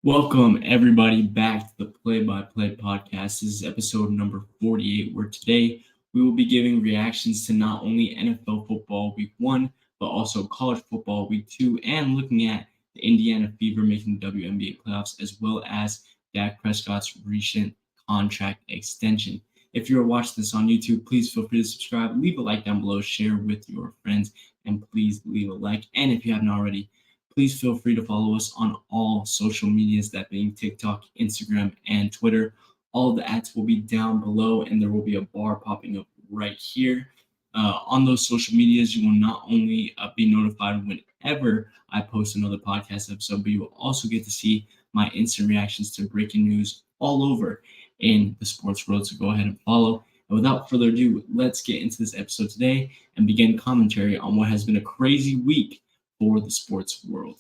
Welcome, everybody, back to the Play by Play podcast. This is episode number 48, where today we will be giving reactions to not only NFL football week 1, but also college football week 2, and looking at the Indiana Fever making the WNBA playoffs, as well as Dak Prescott's recent contract extension. If you're watching this on YouTube, please feel free to subscribe, leave a like down below, share with your friends, and please leave a like. And if you haven't already, please feel free to follow us on all social medias, that being TikTok, Instagram, and Twitter. All of the ads will be down below, and there will be a bar popping up right here. On those social medias, you will not only be notified whenever I post another podcast episode, but you will also get to see my instant reactions to breaking news all over in the sports world. So go ahead and follow. And without further ado, let's get into this episode today and begin commentary on what has been a crazy week for the sports world.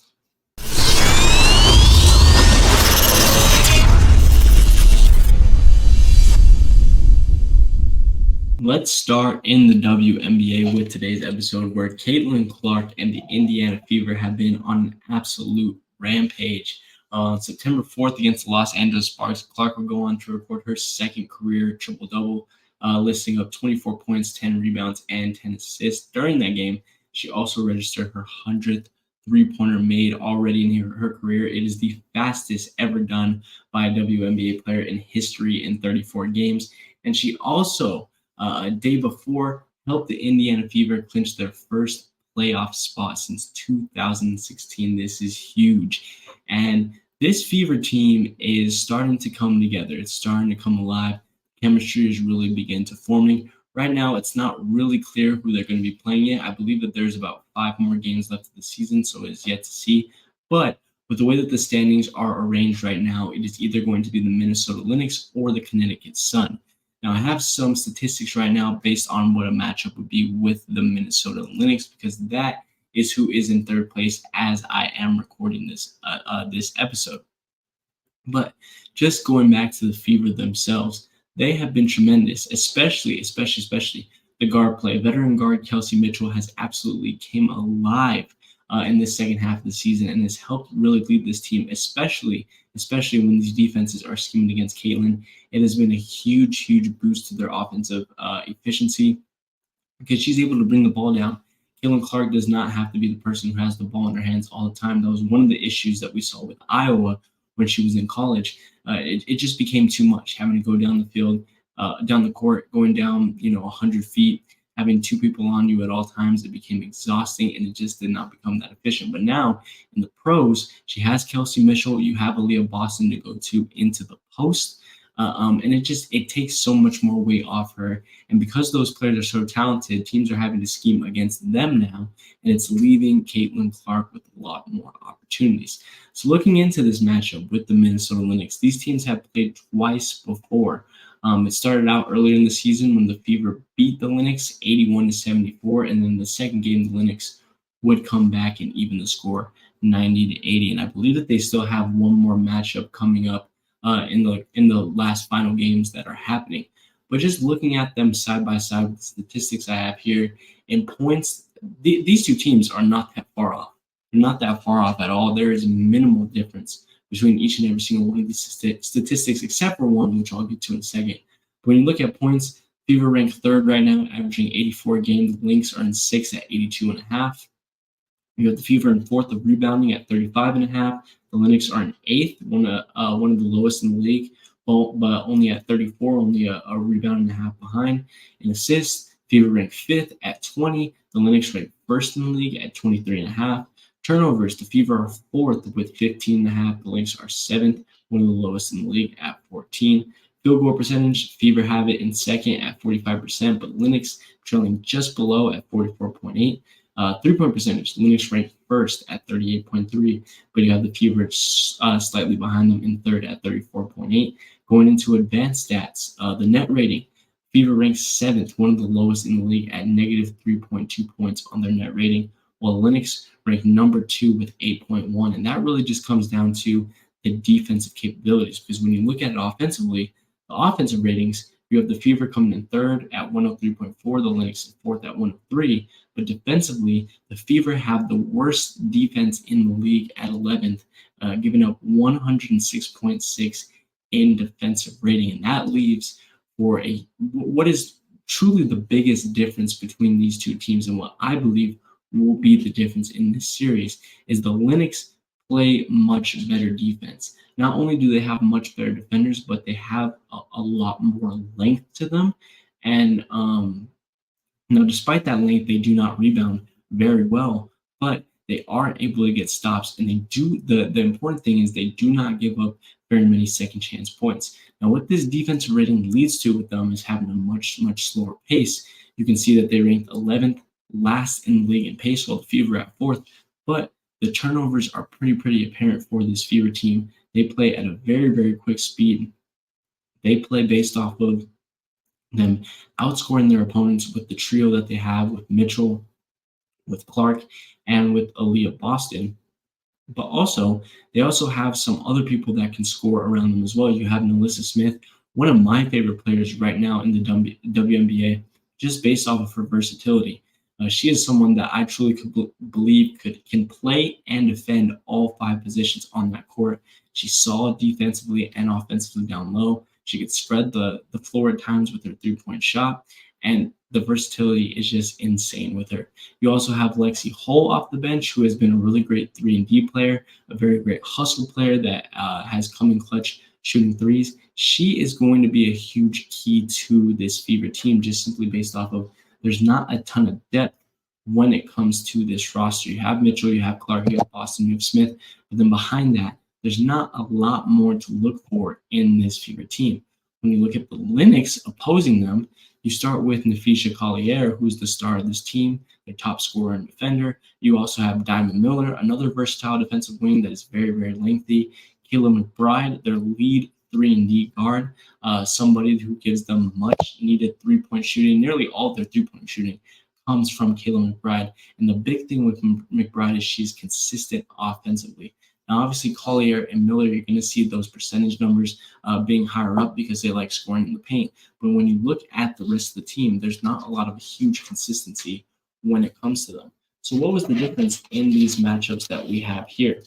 Let's start in the WNBA with today's episode, where Caitlin Clark and the Indiana Fever have been on an absolute rampage. On September 4th against the Los Angeles Sparks, Clark will go on to record her second career triple-double, listing up 24 points, 10 rebounds, and 10 assists. During that game, she also registered her 100th three-pointer made already in her career. It is the fastest ever done by a WNBA player in history in 34 games. And she also, a day before, helped the Indiana Fever clinch their first playoff spot since 2016. This is huge. And this Fever team is starting to come together. It's starting to come alive. Chemistry is really beginning to forming. Right now, it's not really clear who they're going to be playing yet. I believe that there's about 5 more games left of the season, so it's yet to see. But with the way that the standings are arranged right now, it is either going to be the Minnesota Lynx or the Connecticut Sun. Now, I have some statistics right now based on what a matchup would be with the Minnesota Lynx, because that is who is in third place as I am recording this episode. But just going back to the Fever themselves, they have been tremendous, especially the guard play. Veteran guard Kelsey Mitchell has absolutely came alive in this second half of the season and has helped really lead this team, especially when these defenses are scheming against Caitlin. It has been a huge boost to their offensive efficiency because she's able to bring the ball down. Caitlin Clark does not have to be the person who has the ball in her hands all the time. That was one of the issues that we saw with Iowa when she was in college. It just became too much, having to go down the field, down the court, going down 100 feet, having 2 people on you at all times. It became exhausting, and it just did not become that efficient. But now in the pros, she has Kelsey Mitchell. You have Aaliyah Boston to go to into the post. And it takes so much more weight off her. And because those players are so talented, teams are having to scheme against them now, and it's leaving Caitlin Clark with a lot more opportunities. So looking into this matchup with the Minnesota Lynx, these teams have played twice before. It started out earlier in the season when the Fever beat the Lynx 81-74, and then the second game, the Lynx would come back and even the score 90-80. And I believe that they still have one more matchup coming up in the last final games that are happening. But just looking at them side by side with the statistics I have here in points, these two teams are not that far off. They're not that far off at all. There is minimal difference between each and every single one of these statistics, except for one, which I'll get to in a second. But when you look at points, Fever ranked third right now, averaging 84 games. The Lynx are in sixth at 82.5. You have the Fever in fourth of rebounding at 35.5. The Lynx are in eighth, one of the lowest in the league, but only at 34, only a rebound and a half behind. In assists, Fever ranked fifth at 20. The Lynx ranked first in the league at 23.5. Turnovers, the Fever are fourth with 15.5. The Lynx are seventh, one of the lowest in the league at 14. Field goal percentage, Fever have it in second at 45%, but Lynx trailing just below at 44.8. Three-point percentage, Lynx ranked first at 38.3, but you have the Fever slightly behind them in third at 34.8. Going into advanced stats, the net rating, Fever ranks seventh, one of the lowest in the league at negative 3.2 points on their net rating, while Lynx ranked number 2 with 8.1. And that really just comes down to the defensive capabilities, because when you look at it offensively, the offensive ratings, You have the Fever coming in third at 103.4, the Lynx in fourth at 103. But defensively, the Fever have the worst defense in the league at 11th, giving up 106.6 in defensive rating. And that leaves for what is truly the biggest difference between these two teams, and what I believe will be the difference in this series is the Lynx play much better defense. Not only do they have much better defenders, but they have a lot more length to them. And despite that length, they do not rebound very well, but they are able to get stops. And they do the important thing is they do not give up very many second chance points. Now, what this defensive rating leads to with them is having a much slower pace. You can see that they ranked 11th, last in the league in pace, while the Fever at fourth. But the turnovers are pretty apparent for this Fever team. They play at a very quick speed. They play based off of them outscoring their opponents with the trio that they have with Mitchell, with Clark, and with Aaliyah Boston. But also, they also have some other people that can score around them as well. You have Melissa Smith, one of my favorite players right now in the WNBA, just based off of her versatility. She is someone that I truly believe can play and defend all five positions on that court. She's solid defensively and offensively down low. She could spread the floor at times with her three-point shot, and the versatility is just insane with her. You also have Lexi Hull off the bench, who has been a really great 3-and-D player, a very great hustle player that has come in clutch shooting threes. She is going to be a huge key to this Fever team, just simply based off of there's not a ton of depth when it comes to this roster. You have Mitchell, you have Clark, you have Boston, you have Smith, but then behind that, there's not a lot more to look for in this Fever team. When you look at the Lynx opposing them, you start with Nafisha Collier, who's the star of this team, their top scorer and defender. You also have Diamond Miller, another versatile defensive wing that is very lengthy. Kayla McBride, their lead 3-and-D guard, somebody who gives them much needed three-point shooting. Nearly all of their three-point shooting comes from Kayla McBride. And the big thing with McBride is she's consistent offensively. Now, obviously, Collier and Miller, you're going to see those percentage numbers being higher up because they like scoring in the paint. But when you look at the rest of the team, there's not a lot of huge consistency when it comes to them. So what was the difference in these matchups that we have here?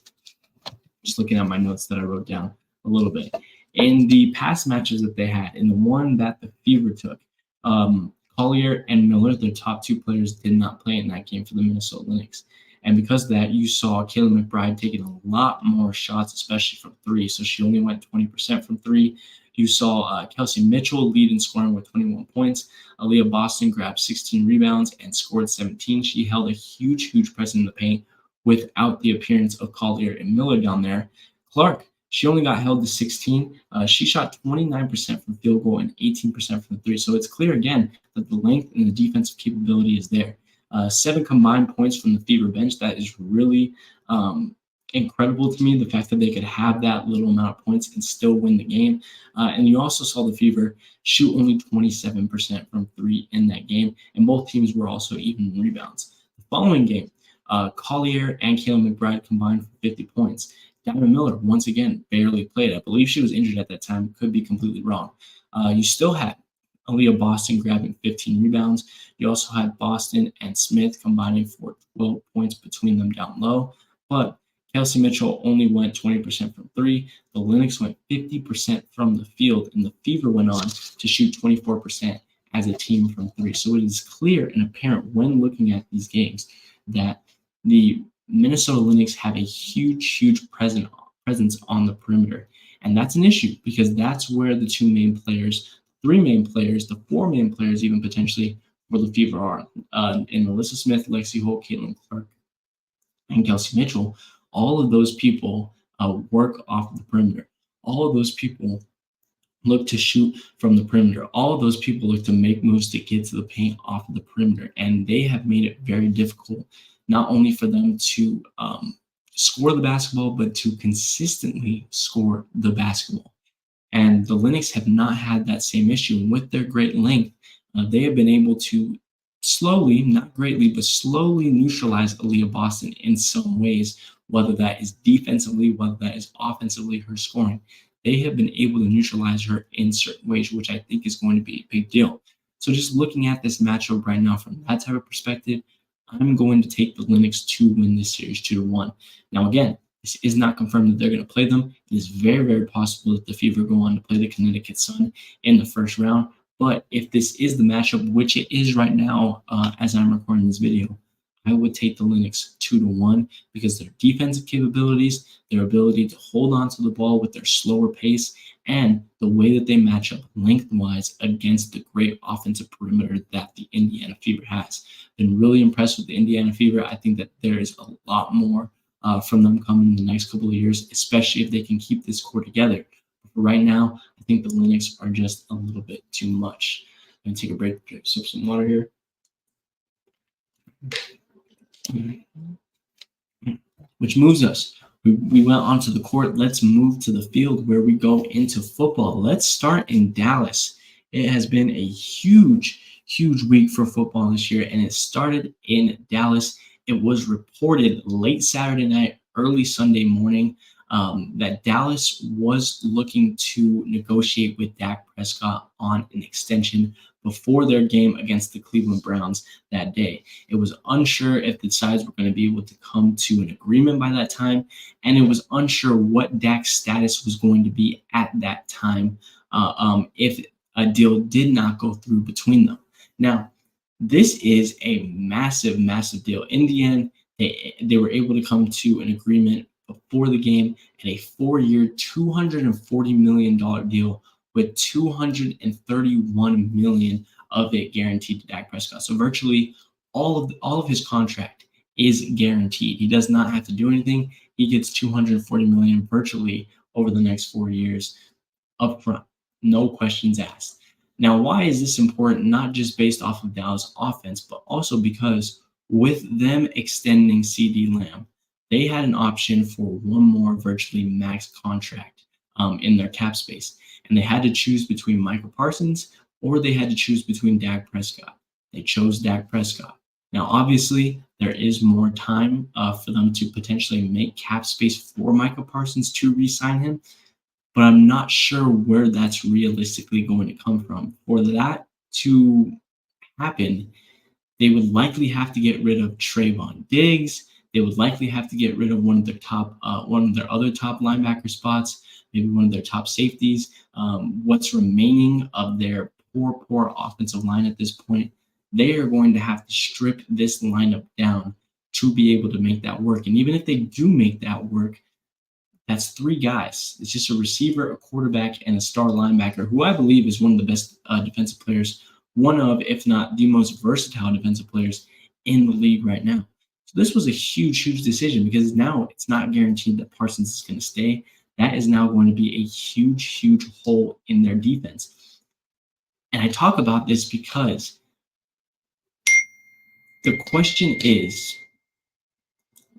Just looking at my notes that I wrote down a little bit. In the past matches that they had, in the one that the Fever took, Collier and Miller, their top two players, did not play in that game for the Minnesota Lynx. And because of that, you saw Kayla McBride taking a lot more shots, especially from three. So she only went 20% from three. You saw Kelsey Mitchell lead in scoring with 21 points. Aaliyah Boston grabbed 16 rebounds and scored 17. She held a huge presence in the paint without the appearance of Collier and Miller down there. Clark, she only got held to 16. She shot 29% from field goal and 18% from three. So it's clear again that the length and the defensive capability is there. 7 combined points from the Fever bench. That is really incredible to me, the fact that they could have that little amount of points and still win the game. And you also saw the Fever shoot only 27% from three in that game, and both teams were also even in rebounds. The following game, Collier and Kayla McBride combined for 50 points. Diamond Miller, once again, barely played. I believe she was injured at that time. Could be completely wrong. You still had Aaliyah Boston grabbing 15 rebounds. You also had Boston and Smith combining for 12 points between them down low. But Kelsey Mitchell only went 20% from three. The Lynx went 50% from the field, and the Fever went on to shoot 24% as a team from three. So it is clear and apparent when looking at these games that the Minnesota Lynx have a huge presence on the perimeter. And that's an issue because that's where the two main players, three main players, the four main players even potentially for the Fever are. In Melissa Smith, Lexi Holt, Caitlin Clark, and Kelsey Mitchell, all of those people work off the perimeter. All of those people look to shoot from the perimeter. All of those people look to make moves to get to the paint off of the perimeter. And they have made it very difficult, not only for them to score the basketball, but to consistently score the basketball. And the Lynx have not had that same issue. And with their great length, they have been able to slowly, not greatly, but slowly neutralize Aaliyah Boston in some ways, whether that is defensively, whether that is offensively, her scoring. they have been able to neutralize her in certain ways, which I think is going to be a big deal. So just looking at this matchup right now from that type of perspective, I'm going to take the Lynx to win this series 2-1. Now, again, this is not confirmed that they're going to play them. It is very, very possible that the Fever go on to play the Connecticut Sun in the first round. But if this is the matchup, which it is right now as I'm recording this video, I would take the Lynx 2-1 because their defensive capabilities, their ability to hold on to the ball with their slower pace, and the way that they match up lengthwise against the great offensive perimeter that the Indiana Fever has. Been really impressed with the Indiana Fever. I think that there is a lot more from them coming in the next couple of years, especially if they can keep this core together. But right now, I think the Lynx are just a little bit too much. I'm going to take a break, drink some water here. Which moves us. We went onto the court. Let's move to the field where we go into football. Let's start in Dallas. It has been a huge, huge week for football this year, and it started in Dallas. It was reported late Saturday night, early Sunday morning, that Dallas was looking to negotiate with Dak Prescott on an extension before their game against the Cleveland Browns that day. It was unsure if the sides were going to be able to come to an agreement by that time, and it was unsure what Dak's status was going to be at that time if a deal did not go through between them. Now, this is a massive, massive deal. In the end, they were able to come to an agreement before the game and a 4-year, $240 million deal with $231 million of it guaranteed to Dak Prescott. So virtually all of his contract is guaranteed. He does not have to do anything. He gets $240 million virtually over the next 4 years up front. No questions asked. Now, why is this important? Not just based off of Dallas offense, but also because with them extending CD Lamb, they had an option for one more virtually max contract in their cap space. And they had to choose between Michael Parsons or they had to choose between Dak Prescott. They chose Dak Prescott. Now, obviously, there is more time for them to potentially make cap space for Michael Parsons to re-sign him, but I'm not sure where that's realistically going to come from. For that to happen, they would likely have to get rid of Trayvon Diggs. They would likely have to get rid of one of their other top linebacker spots, maybe one of their top safeties. What's remaining of their poor offensive line at this point, they are going to have to strip this lineup down to be able to make that work. And even if they do make that work, that's 3 guys. It's just a receiver, a quarterback, and a star linebacker, who I believe is one of the best defensive players, one of, if not the most versatile defensive players in the league right now. So this was a huge, huge decision because now it's not guaranteed that Parsons is going to stay. That is now going to be a huge, huge hole in their defense. And I talk about this because the question is,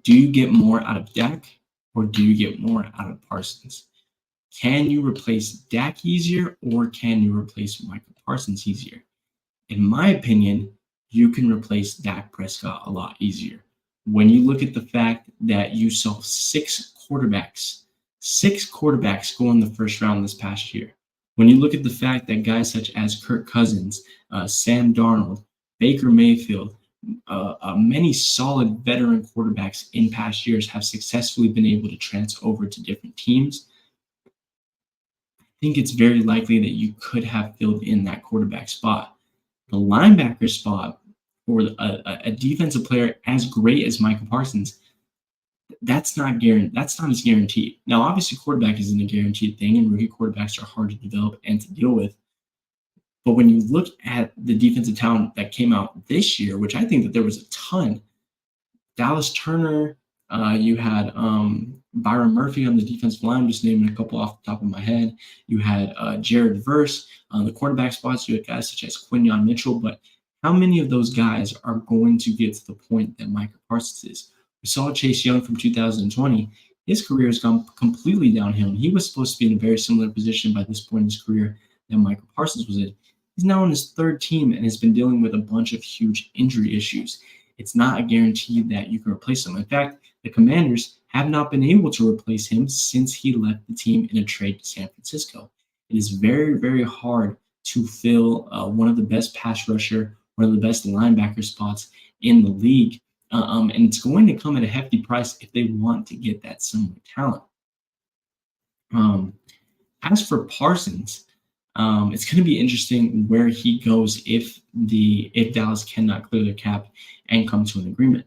do you get more out of Dak or do you get more out of Parsons? Can you replace Dak easier or can you replace Michael Parsons easier? In my opinion, you can replace Dak Prescott a lot easier. When you look at the fact that you saw 6 quarterbacks go in the first round this past year. When you look at the fact that guys such as Kirk Cousins, Sam Darnold, Baker Mayfield, many solid veteran quarterbacks in past years have successfully been able to transfer over to different teams, I think it's very likely that you could have filled in that quarterback spot. The linebacker spot for a defensive player as great as Michael Parsons, that's not as guaranteed. Now, obviously, quarterback isn't a guaranteed thing, and rookie quarterbacks are hard to develop and to deal with. But when you look at the defensive talent that came out this year, which I think that there was a ton, Dallas Turner, you had Byron Murphy on the defensive line, just naming a couple off the top of my head. You had Jared Verse on the quarterback spots. You had guys such as Quinyon Mitchell. But how many of those guys are going to get to the point that Micah Parsons is? We saw Chase Young from 2020. His career has gone completely downhill. And he was supposed to be in a very similar position by this point in his career that Michael Parsons was in. He's now on his 3rd team and has been dealing with a bunch of huge injury issues. It's not a guarantee that you can replace him. In fact, The Commanders have not been able to replace him since he left the team in a trade to San Francisco. It is very, very hard to fill one of the best pass rusher, one of the best linebacker spots in the league. And it's going to come at a hefty price if they want to get that similar talent. Um, as for Parsons, it's going to be interesting where he goes if Dallas cannot clear their cap and come to an agreement.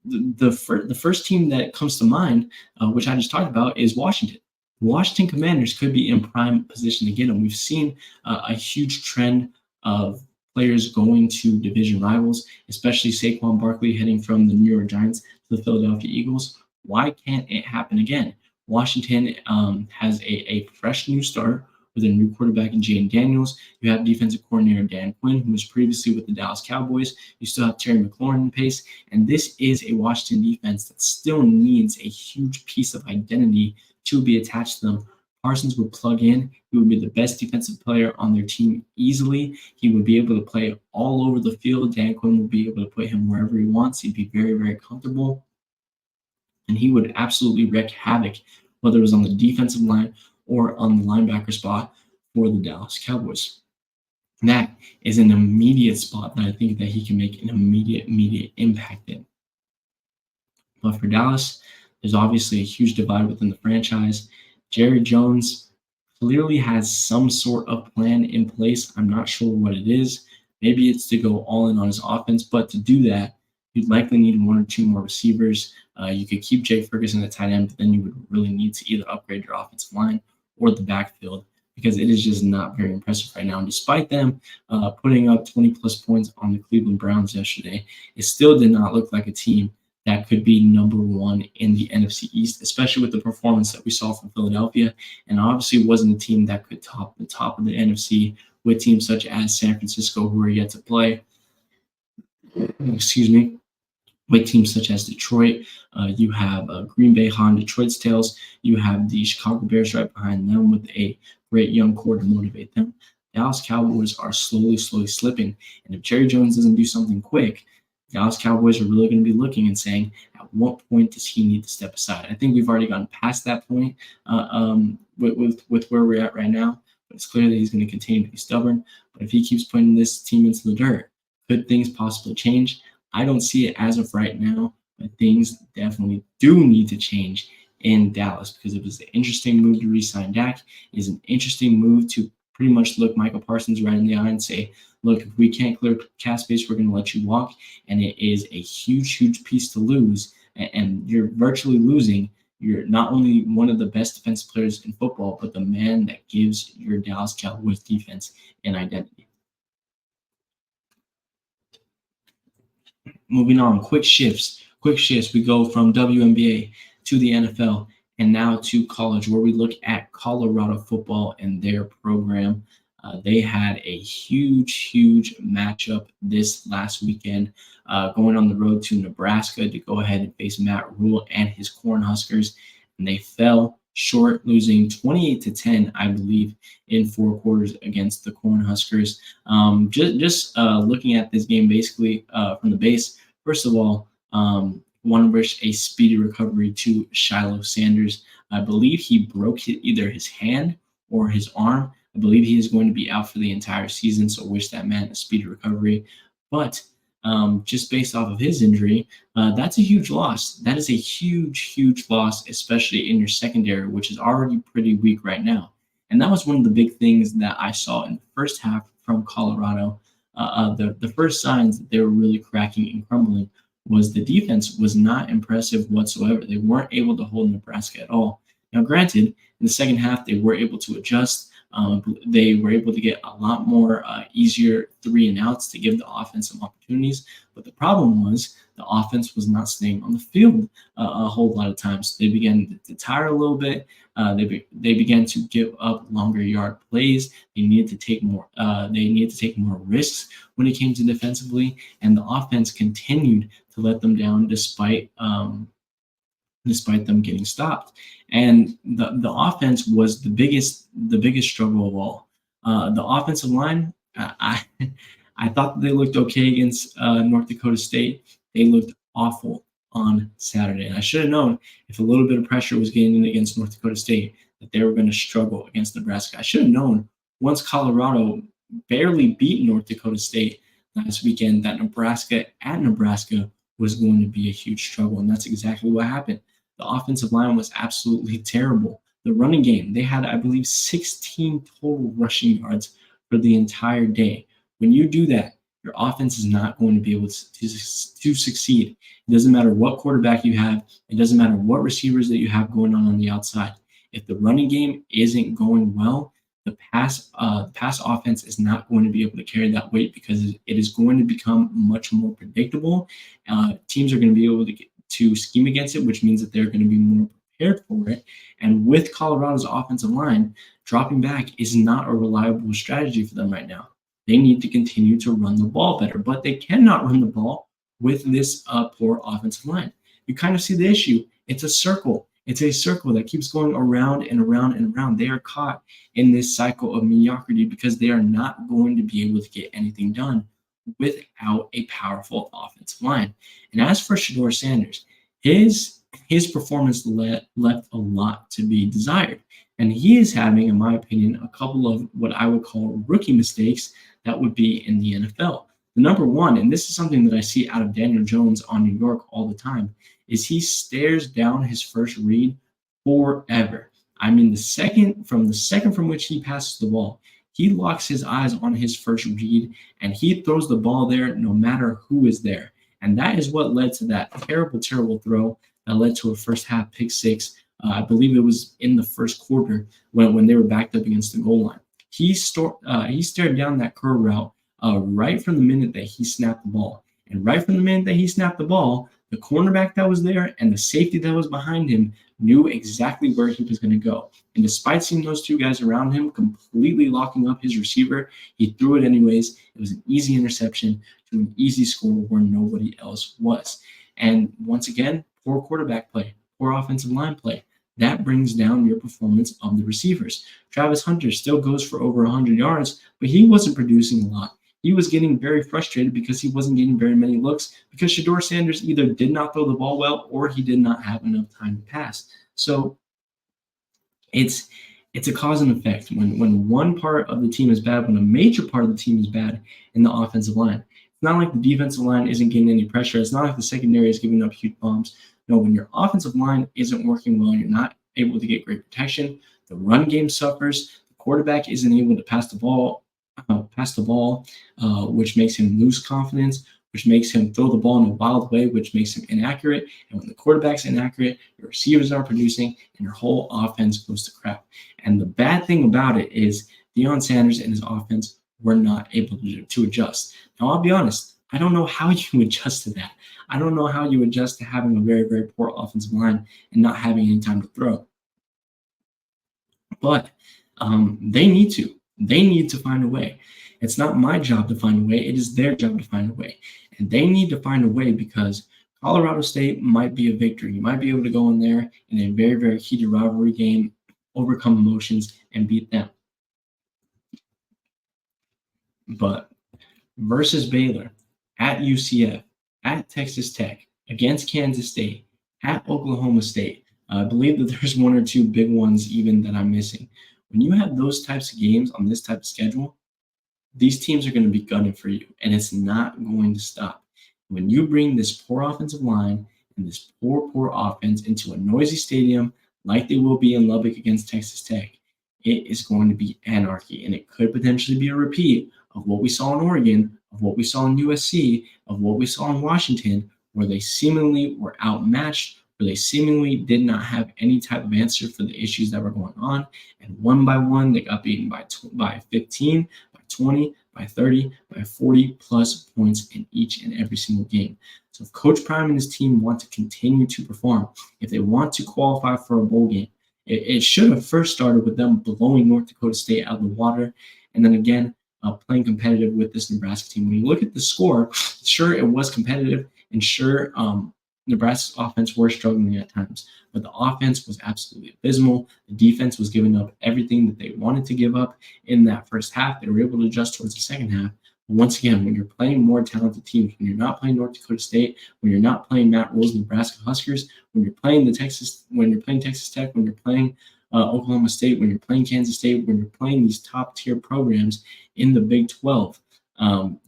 The first team that comes to mind, which I just talked about, is Washington. Washington Commanders could be in prime position to get him. We've seen a huge trend of players going to division rivals, especially Saquon Barkley heading from the New York Giants to the Philadelphia Eagles. Why can't it happen again? Washington has a fresh new start with a new quarterback in Jaden Daniels. You have defensive coordinator Dan Quinn, who was previously with the Dallas Cowboys. You still have Terry McLaurin in pace. And this is a Washington defense that still needs a huge piece of identity to be attached to them. Parsons would plug in. He would be the best defensive player on their team easily. He would be able to play all over the field. Dan Quinn would be able to put him wherever he wants. He'd be very, very comfortable. And he would absolutely wreak havoc, whether it was on the defensive line or on the linebacker spot for the Dallas Cowboys. And that is an immediate spot that I think that he can make an immediate impact in. But for Dallas, there's obviously a huge divide within the franchise. Jerry Jones clearly has some sort of plan in place. I'm not sure what it is. Maybe it's to go all in on his offense, but to do that, you'd likely need one or two more receivers. You could keep Jake Ferguson at tight end, but then you would really need to either upgrade your offensive line or the backfield because it is just not very impressive right now. And despite them putting up 20-plus points on the Cleveland Browns yesterday, it still did not look like a team that could be number one in the NFC East, especially with the performance that we saw from Philadelphia. And obviously wasn't a team that could top the top of the NFC with teams such as San Francisco, who are yet to play. Excuse me. With teams such as Detroit, you have Green Bay hot on Detroit's tails. You have the Chicago Bears right behind them with a great young core to motivate them. Dallas Cowboys are slowly slipping. And if Jerry Jones doesn't do something quick, Dallas Cowboys are really going to be looking and saying, at what point does he need to step aside? I think we've already gotten past that point with where we're at right now. But it's clear that he's going to continue to be stubborn. But if he keeps putting this team into the dirt, could things possibly change? I don't see it as of right now, but things definitely do need to change in Dallas because it was an interesting move to re-sign Dak. It is an interesting move to pretty much look Michael Parsons right in the eye and say, look, if we can't clear cap space, we're going to let you walk. And it is a huge piece to lose. And you're virtually losing. You're not only one of the best defensive players in football, but the man that gives your Dallas Cowboys defense an identity. Moving on, quick shifts. We go from WNBA to the NFL and now to college, where we look at Colorado football and their program. They had a huge matchup this last weekend, going on the road to Nebraska to go ahead and face Matt Rule and his Cornhuskers, and they fell short, losing 28-10, I believe, in 4 quarters against the Cornhuskers. Just looking at this game basically from the base, first of all, want to wish a speedy recovery to Shiloh Sanders. I believe he broke either his hand or his arm. I believe he is going to be out for the entire season, so wish that man a speedy recovery. But just based off of his injury, that's a huge loss. That is a huge loss, especially in your secondary, which is already pretty weak right now. And that was one of the big things that I saw in the first half from Colorado. The first signs that they were really cracking and crumbling was the defense was not impressive whatsoever. They weren't able to hold Nebraska at all. Now, granted, in the second half, they were able to adjust. They were able to get a lot more easier 3-and-outs to give the offense some opportunities. But the problem was the offense was not staying on the field a whole lot of times. They began to tire a little bit. They began to give up longer yard plays. They needed to take more. They needed to take more risks when it came to defensively, and the offense continued to let them down despite them getting stopped. And the offense was the biggest struggle of all. The offensive line, I thought they looked okay against North Dakota State. They looked awful on Saturday. And I should have known if a little bit of pressure was getting in against North Dakota State that they were going to struggle against Nebraska. I should have known once Colorado barely beat North Dakota State last weekend that Nebraska at Nebraska was going to be a huge struggle. And that's exactly what happened. The offensive line was absolutely terrible. The running game, they had, I believe, 16 total rushing yards for the entire day. When you do that, your offense is not going to be able to succeed. It doesn't matter what quarterback you have. It doesn't matter what receivers that you have going on the outside. If the running game isn't going well, the pass offense is not going to be able to carry that weight because it is going to become much more predictable. Teams are going to be able to scheme against it, which means that they're going to be more prepared for it. And with Colorado's offensive line, dropping back is not a reliable strategy for them right now. They need to continue to run the ball better, but they cannot run the ball with this poor offensive line. You kind of see the issue. It's a circle. It's a circle that keeps going around and around and around. They are caught in this cycle of mediocrity because they are not going to be able to get anything done without a powerful offensive line. And as for Shedeur Sanders, his performance left a lot to be desired. And he is having, in my opinion, a couple of what I would call rookie mistakes that would be in the NFL. The number one, and this is something that I see out of Daniel Jones on New York all the time, is he stares down his first read forever. I mean, the second from which he passes the ball, he locks his eyes on his first read, and he throws the ball there no matter who is there. And that is what led to that terrible, terrible throw that led to a first half pick six. I believe it was in the first quarter when they were backed up against the goal line. He stared down that curl route right from the minute that he snapped the ball. And right from the minute that he snapped the ball, the cornerback that was there and the safety that was behind him knew exactly where he was going to go. And despite seeing those two guys around him completely locking up his receiver, he threw it anyways. It was an easy interception to an easy score where nobody else was. And once again, poor quarterback play, poor offensive line play. That brings down your performance of the receivers. Travis Hunter still goes for over 100 yards, but he wasn't producing a lot. He was getting very frustrated because he wasn't getting very many looks because Shedeur Sanders either did not throw the ball well or he did not have enough time to pass. So it's a cause and effect. When one part of the team is bad, when a major part of the team is bad in the offensive line, it's not like the defensive line isn't getting any pressure. It's not like the secondary is giving up huge bombs. No, when your offensive line isn't working well, you're not able to get great protection. The run game suffers. The quarterback isn't able to pass the ball, which makes him lose confidence, which makes him throw the ball in a wild way, which makes him inaccurate. And when the quarterback's inaccurate, your receivers aren't producing, and your whole offense goes to crap. And the bad thing about it is Deion Sanders and his offense were not able to adjust. Now, I'll be honest. I don't know how you adjust to that. I don't know how you adjust to having a very, very poor offensive line and not having any time to throw. But they need to. They need to find a way. It's not my job to find a way. It is their job to find a way. And they need to find a way because Colorado State might be a victory. You might be able to go in there in a very, very heated rivalry game, overcome emotions, and beat them. But versus Baylor, at UCF, at Texas Tech, against Kansas State, at Oklahoma State, I believe that there's one or two big ones even that I'm missing. When you have those types of games on this type of schedule, these teams are going to be gunning for you, and it's not going to stop. When you bring this poor offensive line and this poor offense into a noisy stadium like they will be in Lubbock against Texas Tech, it is going to be anarchy, and it could potentially be a repeat of what we saw in Oregon, of what we saw in USC, of what we saw in Washington, where they seemingly were outmatched, where they seemingly did not have any type of answer for the issues that were going on. And one by one, they got beaten by 15, by 20, by 30, by 40 plus points in each and every single game. So if Coach Prime and his team want to continue to perform, if they want to qualify for a bowl game, it should have first started with them blowing North Dakota State out of the water. And then again, playing competitive with this Nebraska team. When you look at the score, sure, it was competitive, and sure, Nebraska's offense were struggling at times, but the offense was absolutely abysmal. The defense was giving up everything that they wanted to give up in that first half. They were able to adjust towards the second half, Once again, when you're playing more talented teams, when you're not playing North Dakota State, when you're not playing Matt Rule's Nebraska Huskers, when you're playing Texas Tech, when you're playing Oklahoma State, when you're playing Kansas State, when you're playing these top tier programs in the Big 12,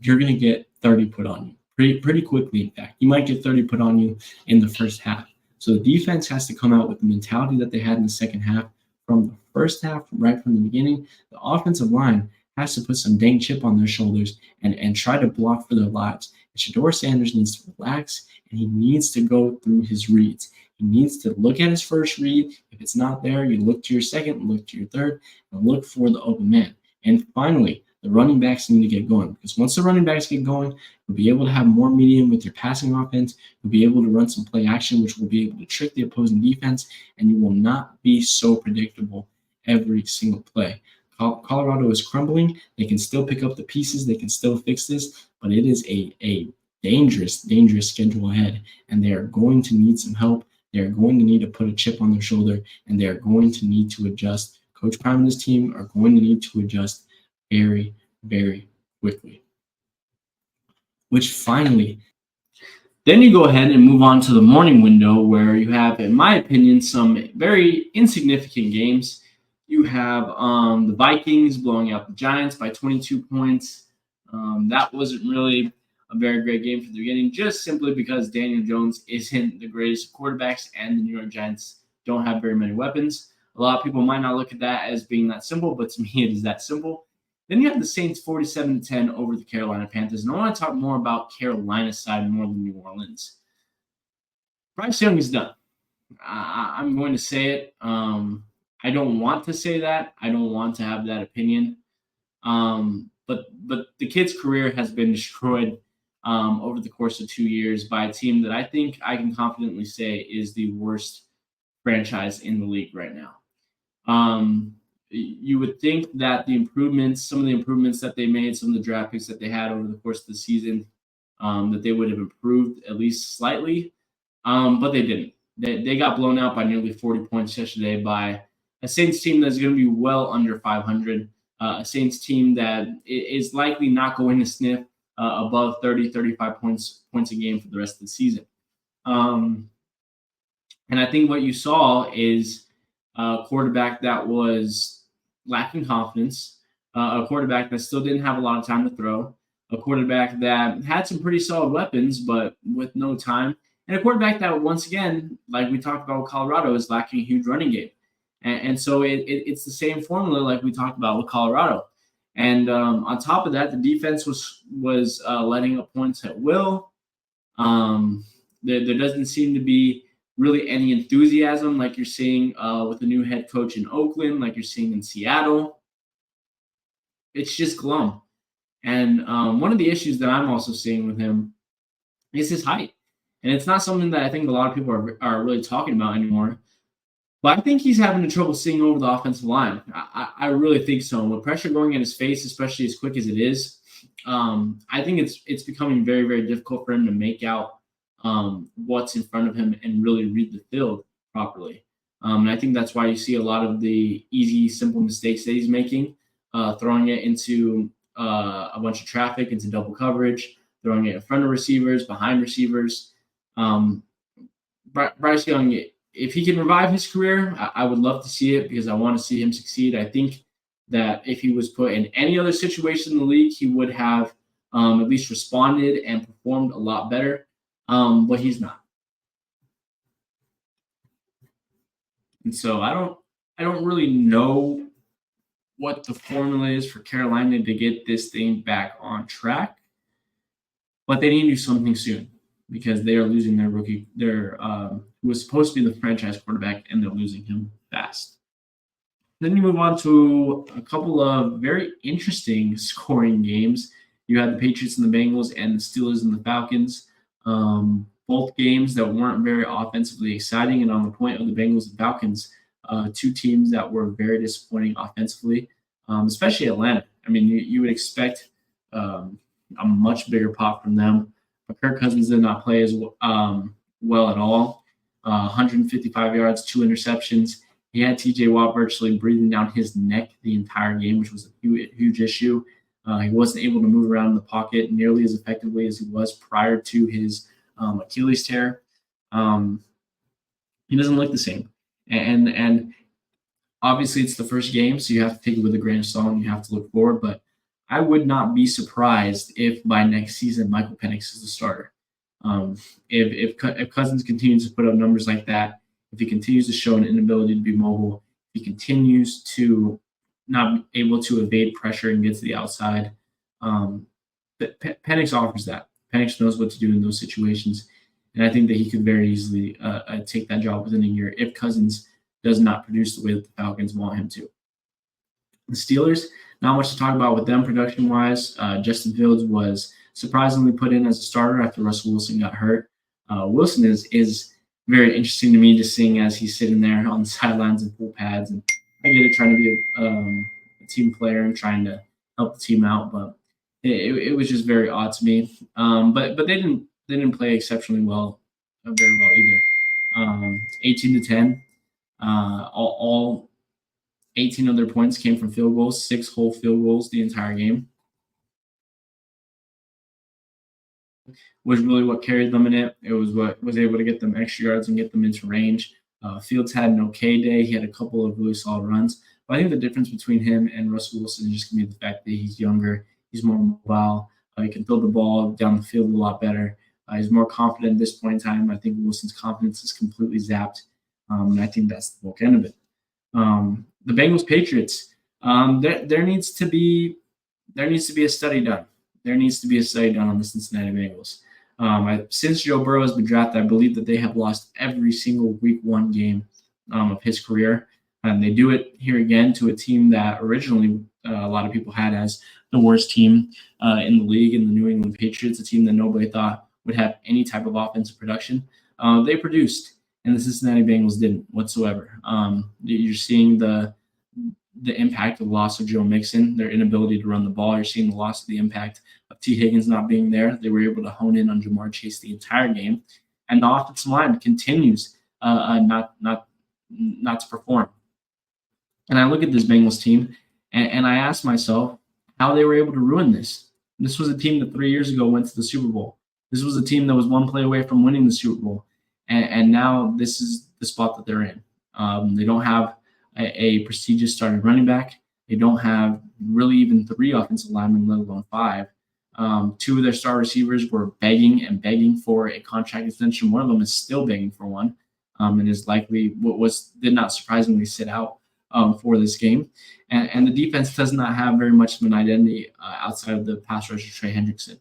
you're going to get 30 put on you pretty quickly. In fact, you might get 30 put on you in the first half. So the defense has to come out with the mentality that they had in the second half from the first half, right from the beginning. The offensive line has to put some dang chip on their shoulders and try to block for their lives. And Shedeur Sanders needs to relax, and he needs to go through his reads. He needs to look at his first read. If it's not there, you look to your second, look to your third, and look for the open man. And finally, the running backs need to get going, because once the running backs get going, you'll be able to have more medium with your passing offense. You'll be able to run some play action, which will be able to trick the opposing defense, and you will not be so predictable every single play. Colorado is crumbling. They can still pick up the pieces. They can still fix this, but it is a dangerous schedule ahead, and they are going to need some help. They are going to need to put a chip on their shoulder, and they are going to need to adjust. Coach Prime and his team are going to need to adjust very, very quickly. Which finally, then you go ahead and move on to the morning window, where you have, in my opinion, some very insignificant games. You have the Vikings blowing out the Giants by 22 points. That wasn't really a very great game from the beginning, just simply because Daniel Jones isn't the greatest quarterbacks, and the New York Giants don't have very many weapons. A lot of people might not look at that as being that simple, but to me, it is that simple. Then you have the Saints 47-10 over the Carolina Panthers. And I want to talk more about Carolina's side more than New Orleans. Bryce Young is done. I'm going to say it. I don't want to say that. I don't want to have that opinion. But the kid's career has been destroyed over the course of 2 years by a team that I think I can confidently say is the worst franchise in the league right now. You would think that some of the improvements that they made, some of the draft picks that they had over the course of the season, that they would have improved at least slightly, but they didn't. They got blown out by nearly 40 points yesterday by a Saints team that's going to be well under 500, a Saints team that is likely not going to sniff above 30, 35 points a game for the rest of the season. And I think what you saw is a quarterback that was lacking confidence, a quarterback that still didn't have a lot of time to throw, a quarterback that had some pretty solid weapons, but with no time, and a quarterback that, once again, like we talked about with Colorado, is lacking a huge running game. And so it's the same formula like we talked about with Colorado. And on top of that, the defense was letting up points at will. There doesn't seem to be really any enthusiasm like you're seeing with the new head coach in Oakland, like you're seeing in Seattle. It's just glum. And one of the issues that I'm also seeing with him is his height. And it's not something that I think a lot of people are really talking about anymore. But I think he's having trouble seeing over the offensive line. I really think so. With pressure going in his face, especially as quick as it is, I think it's becoming very, very difficult for him to make out what's in front of him and really read the field properly. And I think that's why you see a lot of the easy, simple mistakes that he's making, throwing it into a bunch of traffic, into double coverage, throwing it in front of receivers, behind receivers. Bryce Young, if he can revive his career, I would love to see it, because I want to see him succeed. I think that if he was put in any other situation in the league, he would have at least responded and performed a lot better. But he's not. And so I don't really know what the formula is for Carolina to get this thing back on track, but they need to do something soon, because they are losing their rookie, who was supposed to be the franchise quarterback, and they're losing him fast. Then you move on to a couple of very interesting scoring games. You had the Patriots and the Bengals, and the Steelers and the Falcons. Both games that weren't very offensively exciting, and on the point of the Bengals and Falcons, two teams that were very disappointing offensively, especially Atlanta. I mean, you would expect a much bigger pop from them, but Kirk Cousins did not play as well at all. 155 yards, 2 interceptions. He had TJ Watt virtually breathing down his neck the entire game, which was a huge issue. He wasn't able to move around in the pocket nearly as effectively as he was prior to his Achilles tear. Um, he doesn't look the same, and obviously it's the first game, so you have to take it with a grain of salt and you have to look forward. But I would not be surprised if by next season Michael Penix is the starter. Um, if Cousins continues to put up numbers like that, if he continues to show an inability to be mobile, if he continues to not be able to evade pressure and get to the outside, um, Penix offers that. Penix knows what to do in those situations, and I think that he could very easily take that job within a year if Cousins does not produce the way that the Falcons want him to. The Steelers, not much to talk about with them production wise. Justin Fields was surprisingly put in as a starter after Russell Wilson got hurt. Wilson is very interesting to me, just seeing as he's sitting there on the sidelines in full pads. And I get it, trying to be a team player and trying to help the team out, but it was just very odd to me. But they didn't play exceptionally well, very well either. 18-10. All 18 of their points came from field goals, 6 whole field goals the entire game was really what carried them in it. It was what was able to get them extra yards and get them into range. Fields had an okay day. He had a couple of really solid runs. But I think the difference between him and Russell Wilson is just going to be the fact that he's younger, he's more mobile, he can throw the ball down the field a lot better. He's more confident at this point in time. I think Wilson's confidence is completely zapped. And I think that's the bulk end of it. The Bengals Patriots. There needs to be a study done. There needs to be a study done on the Cincinnati Bengals. Since Joe Burrow has been drafted, I believe that they have lost every single Week 1 game of his career, and they do it here again to a team that originally a lot of people had as the worst team in the league, in the New England Patriots, a team that nobody thought would have any type of offensive production. They produced, and the Cincinnati Bengals didn't whatsoever. You're seeing the impact of the loss of Joe Mixon, their inability to run the ball. You're seeing the loss of the impact of T. Higgins not being there. They were able to hone in on Jamar Chase the entire game, and the offensive line continues not to perform. And I look at this Bengals team, and I ask myself how they were able to ruin this. This was a team that 3 years ago went to the Super Bowl. This was a team that was one play away from winning the Super Bowl, and now this is the spot that they're in. They don't have a prestigious starting running back. They don't have really even 3 offensive linemen, let alone 5. 2 of their star receivers were begging for a contract extension. One of them is still begging for one, and is likely did not surprisingly sit out for this game. And the defense does not have very much of an identity outside of the pass rusher Trey Hendrickson.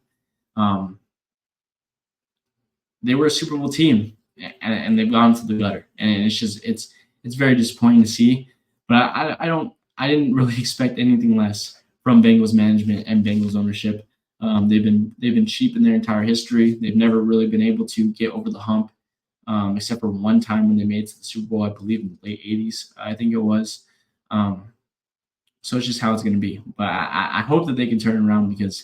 They were a Super Bowl team, and they've gone to the gutter, and it's very disappointing to see. But I didn't really expect anything less from Bengals management and Bengals ownership. They've been cheap in their entire history. They've never really been able to get over the hump, except for one time when they made it to the Super Bowl, I believe in the late 80s, I think it was. So it's just how it's going to be. But I hope that they can turn it around, because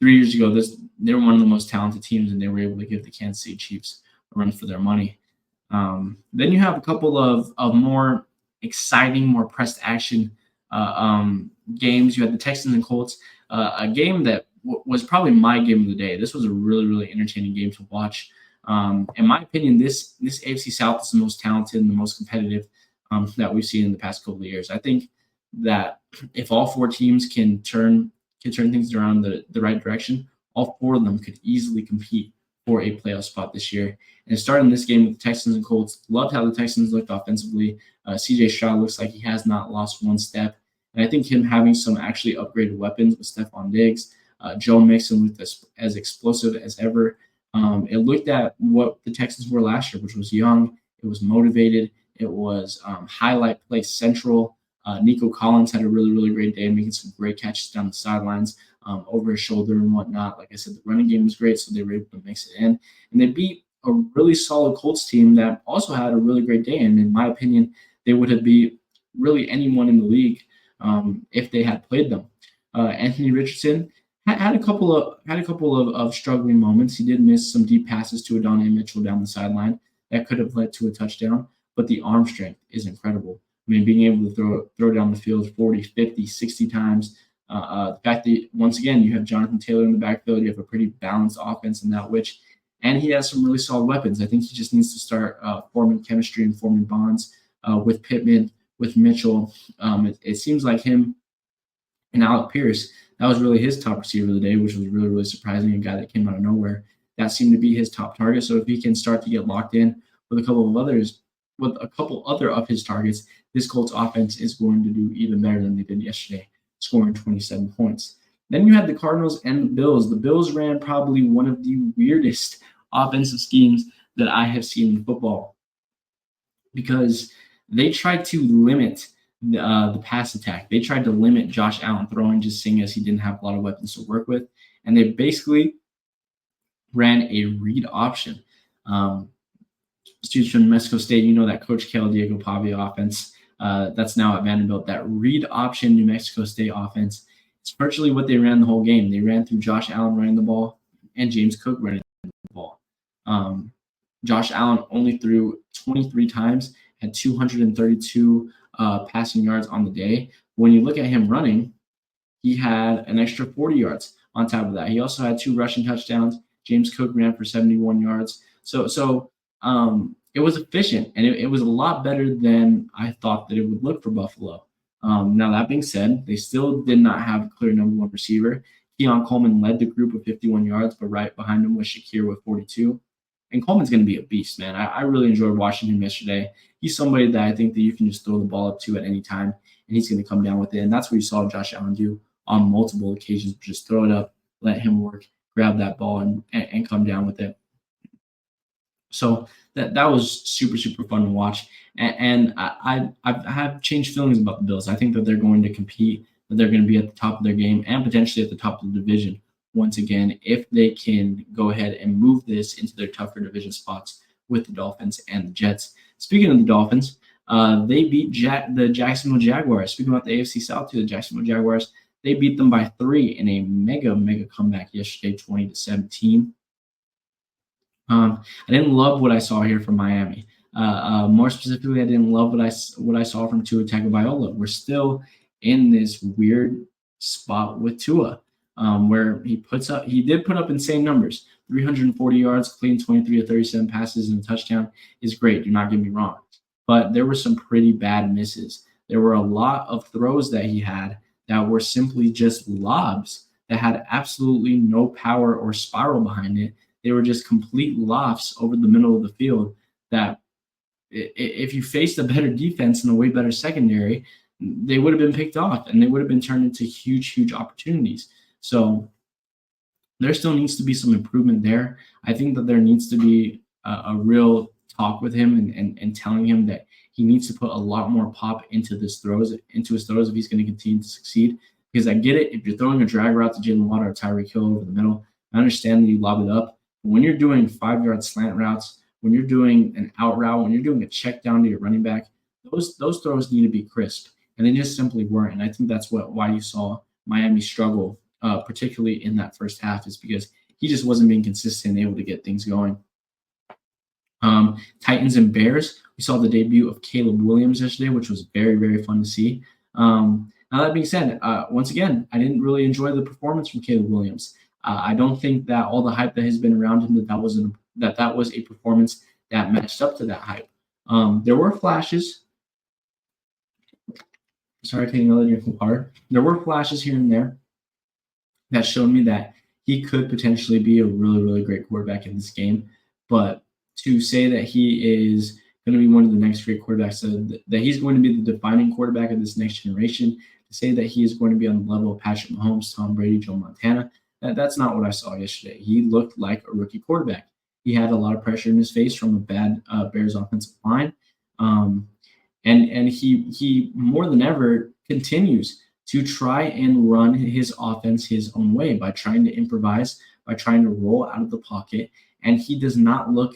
3 years ago, they were one of the most talented teams, and they were able to give the Kansas City Chiefs a run for their money. Then you have a couple of more exciting, more pressed action games. You had the Texans and Colts, a game that was probably my game of the day. This was a really, really entertaining game to watch. In my opinion, this AFC South is the most talented and the most competitive that we've seen in the past couple of years. I think that if all 4 teams can turn things around the right direction, all 4 of them could easily compete for a playoff spot this year. And starting this game with the Texans and Colts, loved how the Texans looked offensively. CJ Stroud looks like he has not lost one step. And I think him having some actually upgraded weapons with Stephon Diggs, Joe Mixon looked as explosive as ever. It looked at what the Texans were last year, which was young. It was motivated. It was highlight play central. Nico Collins had a really, really great day, making some great catches down the sidelines, over his shoulder and whatnot. Like I said, the running game was great, so they were able to mix it in. And they beat a really solid Colts team that also had a really great day. And in my opinion, they would have beat really anyone in the league if they had played them. Anthony Richardson had a couple of struggling moments. He did miss some deep passes to Adonai Mitchell down the sideline that could have led to a touchdown, but the arm strength is incredible. I mean, being able to throw down the field 40, 50, 60 times, The fact that, once again, you have Jonathan Taylor in the backfield, you have a pretty balanced offense in that, and he has some really solid weapons. I think he just needs to start forming chemistry and forming bonds with Pittman, with Mitchell. It seems like him and Alec Pierce, that was really his top receiver of the day, which was really, really surprising. A guy that came out of nowhere. That seemed to be his top target. So if he can start to get locked in with a couple of others, with a couple other of his targets, this Colts offense is going to do even better than they did yesterday, scoring 27 points. Then you had the Cardinals and the Bills. The Bills ran probably one of the weirdest offensive schemes that I have seen in football, because they tried to limit the pass attack. They tried to limit Josh Allen throwing, just seeing as he didn't have a lot of weapons to work with. And they basically ran a read option. Students from New Mexico State, you know that Coach Cal Diego Pavia offense that's now at Vanderbilt. That read option New Mexico State offense, it's virtually what they ran the whole game. They ran through Josh Allen running the ball and James Cook running the ball. Josh Allen only threw 23 times, had 232 passing yards on the day. When you look at him running, he had an extra 40 yards on top of that. He also had 2 rushing touchdowns. James Cook ran for 71 yards. So it was efficient, and it was a lot better than I thought that it would look for Buffalo. Now, that being said, they still did not have a clear number one receiver. Keon Coleman led the group with 51 yards, but right behind him was Shakir with 42. And Coleman's going to be a beast, man. I really enjoyed watching him yesterday. He's somebody that I think that you can just throw the ball up to at any time, and he's going to come down with it. And that's what you saw Josh Allen do on multiple occasions. Just throw it up, let him work, grab that ball, and come down with it. So that was super, super fun to watch. And I have changed feelings about the Bills. I think that they're going to compete, that they're going to be at the top of their game and potentially at the top of the division once again, if they can go ahead and move this into their tougher division spots with the Dolphins and the Jets. Speaking of the Dolphins, they beat the Jacksonville Jaguars. Speaking about the AFC South too, the Jacksonville Jaguars, they beat them by 3 in a mega comeback yesterday, 20-17. I didn't love what I saw here from Miami. More specifically, I didn't love what I saw from Tua Tagovailoa. We're still in this weird spot with Tua, where he did put up insane numbers. 340 yards, clean 23 of 37 passes, and a touchdown is great. Do not get me wrong. But there were some pretty bad misses. There were a lot of throws that he had that were simply just lobs that had absolutely no power or spiral behind it. They were just complete lofts over the middle of the field that if you faced a better defense and a way better secondary, they would have been picked off and they would have been turned into huge opportunities. So there still needs to be some improvement there. I think that there needs to be a real talk with him and telling him that he needs to put a lot more pop into his throws if he's going to continue to succeed. Because I get it, if you're throwing a drag route to Jalen Waddle or Tyreek Hill over the middle, I understand that you lob it up. But when you're doing 5-yard slant routes, when you're doing an out route, when you're doing a check down to your running back, those throws need to be crisp. And they just simply weren't. And I think that's why you saw Miami struggle, particularly in that first half, is because he just wasn't being consistent and able to get things going. Titans and Bears, we saw the debut of Caleb Williams yesterday, which was very fun to see. Now, that being said, once again, I didn't really enjoy the performance from Caleb Williams. I don't think that all the hype that has been around him, that was a performance that matched up to that hype. There were flashes. Sorry, taking another drink of water. There were flashes here and there that showed me that he could potentially be a really great quarterback in this game. But to say that he is going to be one of the next great quarterbacks, that he's going to be the defining quarterback of this next generation, to say that he is going to be on the level of Patrick Mahomes, Tom Brady, Joe Montana, that's not what I saw yesterday. He looked like a rookie quarterback. He had a lot of pressure in his face from a bad Bears offensive line. And he more than ever continues to try and run his offense his own way by trying to improvise, by trying to roll out of the pocket. And he does not look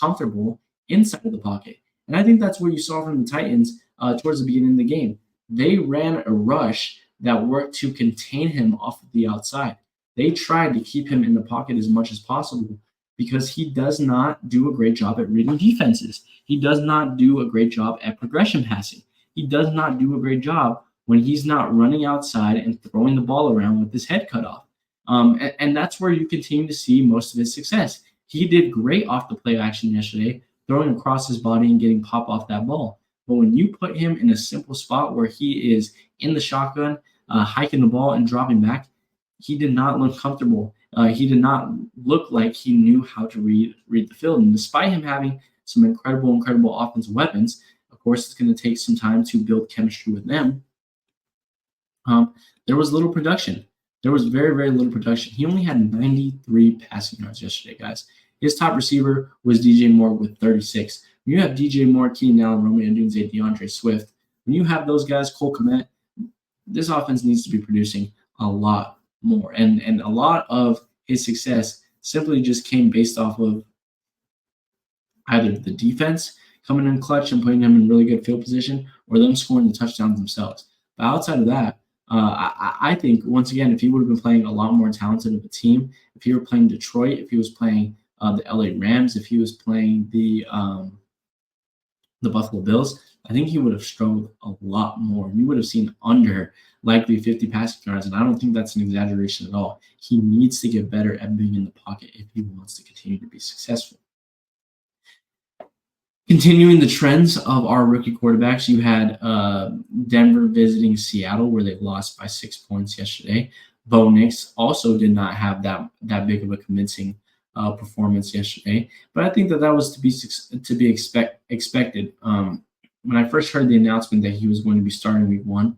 comfortable inside of the pocket. And I think that's what you saw from the Titans towards the beginning of the game. They ran a rush that worked to contain him off of the outside. They tried to keep him in the pocket as much as possible because he does not do a great job at reading defenses. He does not do a great job at progression passing. He does not do a great job when he's not running outside and throwing the ball around with his head cut off. And that's where you continue to see most of his success. He did great off the play action yesterday, throwing across his body and getting pop off that ball. But when you put him in a simple spot where he is in the shotgun, hiking the ball and dropping back, he did not look comfortable. He did not look like he knew how to read the field. And despite him having some incredible offensive weapons, of course, it's going to take some time to build chemistry with them. There was little production. There was very little production. He only had 93 passing yards yesterday, guys. His top receiver was DJ Moore with 36. When you have DJ Moore, Keenan Allen, Romeo Odunze, DeAndre Swift, when you have those guys, Cole Kmet, this offense needs to be producing a lot more. And a lot of his success simply just came based off of either the defense coming in clutch and putting him in really good field position, or them scoring the touchdowns themselves. But outside of that, I think, once again, if he would have been playing a lot more talented of a team, if he were playing Detroit, if he was playing the LA Rams, if he was playing the Buffalo Bills, I think he would have struggled a lot more. You would have seen under likely 50 passing yards, and I don't think that's an exaggeration at all. He needs to get better at being in the pocket if he wants to continue to be successful. Continuing the trends of our rookie quarterbacks, you had Denver visiting Seattle, where they lost by 6 points yesterday. Bo Nix also did not have that big of a convincing performance yesterday, but I think that was to be expected. When I first heard the announcement that he was going to be starting week 1,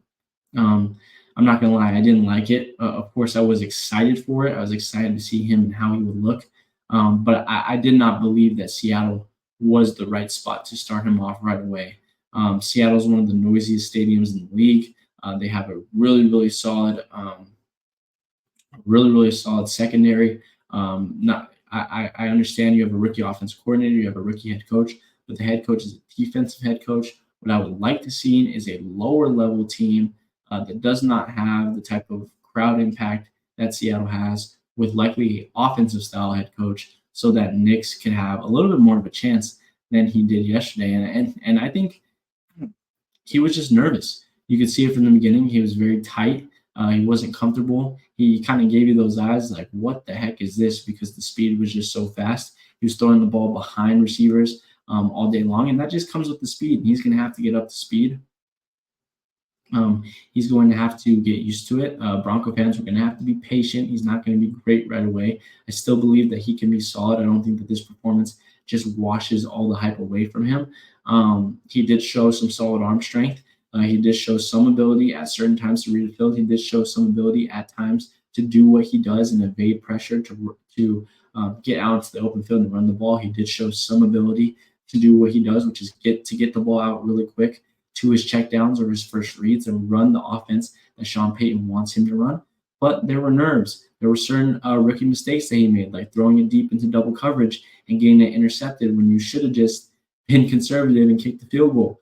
I'm not gonna lie, I didn't like it. Of course, I was excited for it. I was excited to see him and how he would look, but I did not believe that Seattle was the right spot to start him off right away. Seattle's one of the noisiest stadiums in the league. They have a really solid secondary. I understand you have a rookie offensive coordinator, you have a rookie head coach, but the head coach is a defensive head coach. What I would like to see is a lower level team that does not have the type of crowd impact that Seattle has, with likely offensive style head coach, so that Nix can have a little bit more of a chance than he did yesterday. And I think he was just nervous. You could see it from the beginning. He was very tight. He wasn't comfortable. He kind of gave you those eyes like, what the heck is this? Because the speed was just so fast. He was throwing the ball behind receivers all day long, and that just comes with the speed. He's going to have to get up to speed. He's going to have to get used to it. Bronco fans are going to have to be patient. He's not going to be great right away. I still believe that he can be solid. I don't think that this performance just washes all the hype away from him. He did show some solid arm strength. He did show some ability at certain times to read the field. He did show some ability at times to do what he does and evade pressure to get out into the open field and run the ball. He did show some ability to do what he does, which is get the ball out really quick to his checkdowns or his first reads and run the offense that Sean Payton wants him to run. But there were nerves. There were certain rookie mistakes that he made, like throwing it deep into double coverage and getting it intercepted when you should have just been conservative and kicked the field goal.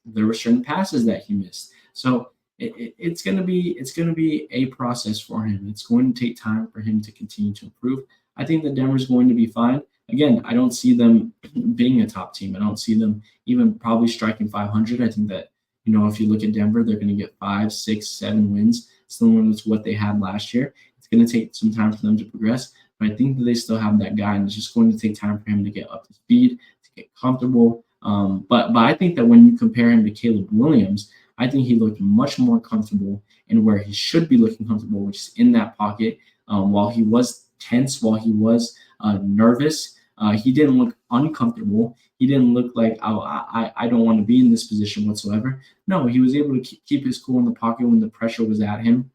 There were certain passes that he missed. So it's going to be a process for him. It's going to take time for him to continue to improve. I think that Denver's going to be fine. Again, I don't see them being a top team. I don't see them even probably striking 500. I think that, if you look at Denver, they're going to get 5, 6, 7 wins, similar to what they had last year. It's going to take some time for them to progress, but I think that they still have that guy, and it's just going to take time for him to get up to speed, to get comfortable. But I think that when you compare him to Caleb Williams, I think he looked much more comfortable in where he should be looking comfortable, which is in that pocket. While he was tense, while he was nervous, he didn't look uncomfortable. He didn't look like, I don't want to be in this position whatsoever. No, he was able to keep his cool in the pocket when the pressure was at him,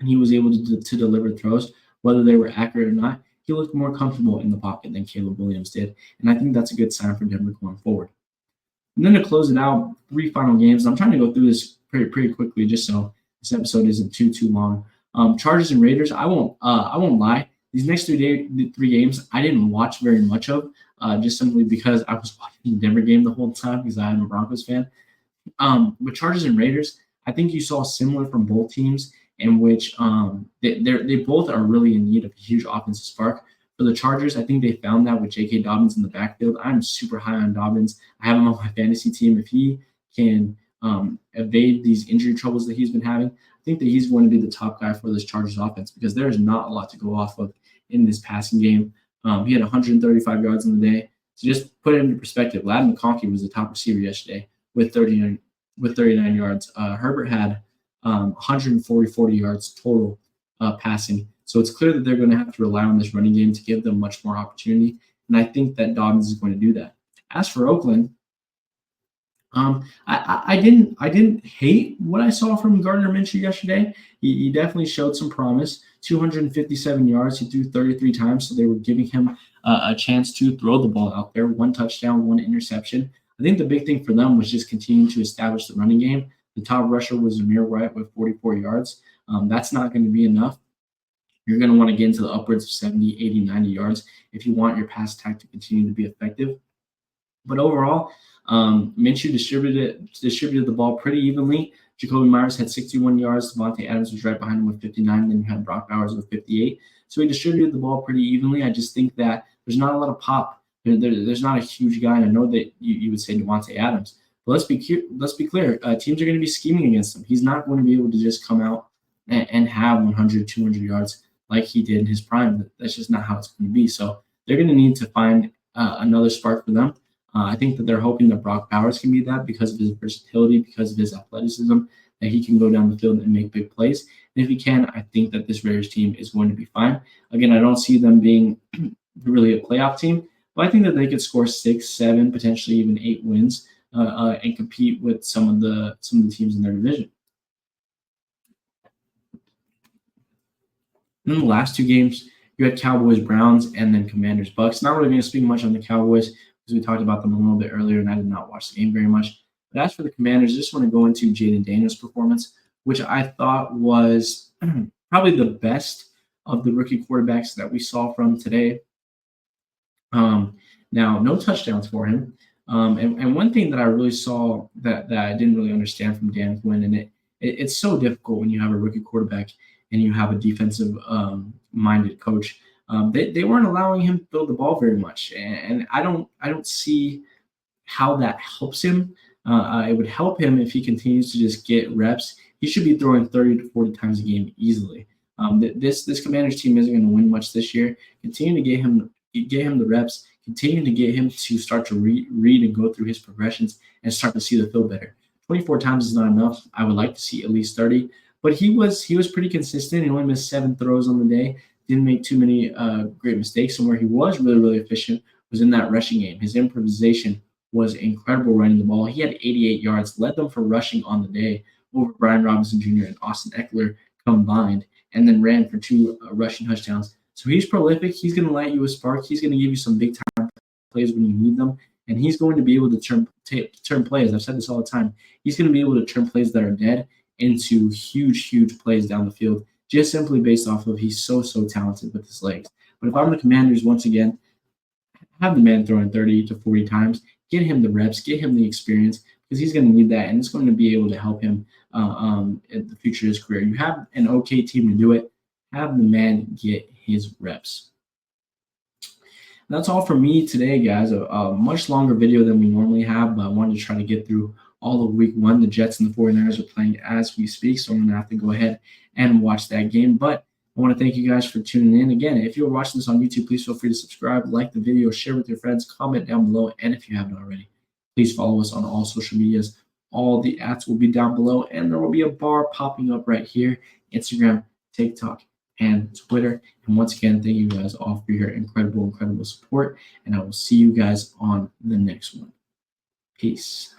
and he was able to deliver throws, whether they were accurate or not. He looked more comfortable in the pocket than Caleb Williams did, and I think that's a good sign for Denver going forward. And then to close it out, 3 final games. I'm trying to go through this pretty quickly, just so this episode isn't too long. Chargers and Raiders. I won't lie. These next 3 games, I didn't watch very much of, just simply because I was watching the Denver game the whole time because I am a Broncos fan. But Chargers and Raiders, I think you saw similar from both teams, in which they both are really in need of a huge offensive spark. For the Chargers, I think they found that with J.K. Dobbins in the backfield. I'm super high on Dobbins. I have him on my fantasy team. If he can evade these injury troubles that he's been having, I think that he's going to be the top guy for this Chargers offense because there is not a lot to go off of in this passing game. He had 135 yards in the day. To just put it into perspective, Lad McConkey was the top receiver yesterday with 39 yards. Herbert had 140 yards total passing. So it's clear that they're going to have to rely on this running game to give them much more opportunity. And I think that Dobbins is going to do that. As for Oakland, I didn't hate what I saw from Gardner Minshew yesterday. He definitely showed some promise. 257 yards. He threw 33 times, so they were giving him a chance to throw the ball out there. 1 touchdown, 1 interception. I think the big thing for them was just continuing to establish the running game. The top rusher was Amir Wright with 44 yards. That's not going to be enough. You're going to want to get into the upwards of 70, 80, 90 yards if you want your pass attack to continue to be effective. But overall, Minshew distributed the ball pretty evenly. Jacoby Myers had 61 yards. Devontae Adams was right behind him with 59. Then you had Brock Bowers with 58. So he distributed the ball pretty evenly. I just think that there's not a lot of pop. There's not a huge guy. And I know that you would say Devontae Adams. But let's be clear. Teams are going to be scheming against him. He's not going to be able to just come out and have 100, 200 yards like he did in his prime. That's just not how it's going to be. So they're going to need to find another spark for them. I think that they're hoping that Brock Bowers can be that because of his versatility, because of his athleticism, that he can go down the field and make big plays. And if he can, I think that this Raiders team is going to be fine. Again, I don't see them being really a playoff team, but I think that they could score 6, 7, potentially even 8 wins and compete with some of the teams in their division. And then the last 2 games, you had Cowboys, Browns, and then Commanders, Bucks. Not really going to speak much on the Cowboys because we talked about them a little bit earlier, and I did not watch the game very much. But as for the Commanders, I just want to go into Jaden Daniels' performance, which I thought was probably the best of the rookie quarterbacks that we saw from today. Now, no touchdowns for him. And one thing that I really saw that I didn't really understand from Dan Quinn, and it's so difficult when you have a rookie quarterback and you have a defensive-minded coach. They weren't allowing him to throw the ball very much, and I don't see how that helps him. It would help him if he continues to just get reps. He should be throwing 30 to 40 times a game easily. This Commanders team isn't going to win much this year. Continue to get him the reps. Continue to get him to start to read and go through his progressions and start to see the field better. 24 times is not enough. I would like to see at least 30. But he was pretty consistent. He only missed 7 throws on the day. Didn't make too many great mistakes. And where he was really, really efficient was in that rushing game. His improvisation was incredible running the ball. He had 88 yards, led them for rushing on the day over Brian Robinson Jr. and Austin Eckler combined, and then ran for 2 rushing touchdowns. So he's prolific. He's going to light you a spark. He's going to give you some big-time plays when you need them. And he's going to be able to turn plays. I've said this all the time. He's going to be able to turn plays that are dead into huge, huge plays down the field, just simply based off of he's so talented with his legs. But if I'm the Commanders, once again, have the man throwing 30 to 40 times, get him the reps, get him the experience, because he's going to need that, and it's going to be able to help him in the future of his career. You have an okay team to do it. Have the man get his reps. That's all for me today, guys. A much longer video than we normally have, but I wanted to try to get through all of week 1. The Jets and the 49ers are playing as we speak, so I'm going to have to go ahead and watch that game. But I want to thank you guys for tuning in. Again, if you're watching this on YouTube, please feel free to subscribe, like the video, share with your friends, comment down below, and if you haven't already, please follow us on all social medias. All the ads will be down below, and there will be a bar popping up right here, Instagram, TikTok, and Twitter. And once again, thank you guys all for your incredible support, and I will see you guys on the next one. Peace.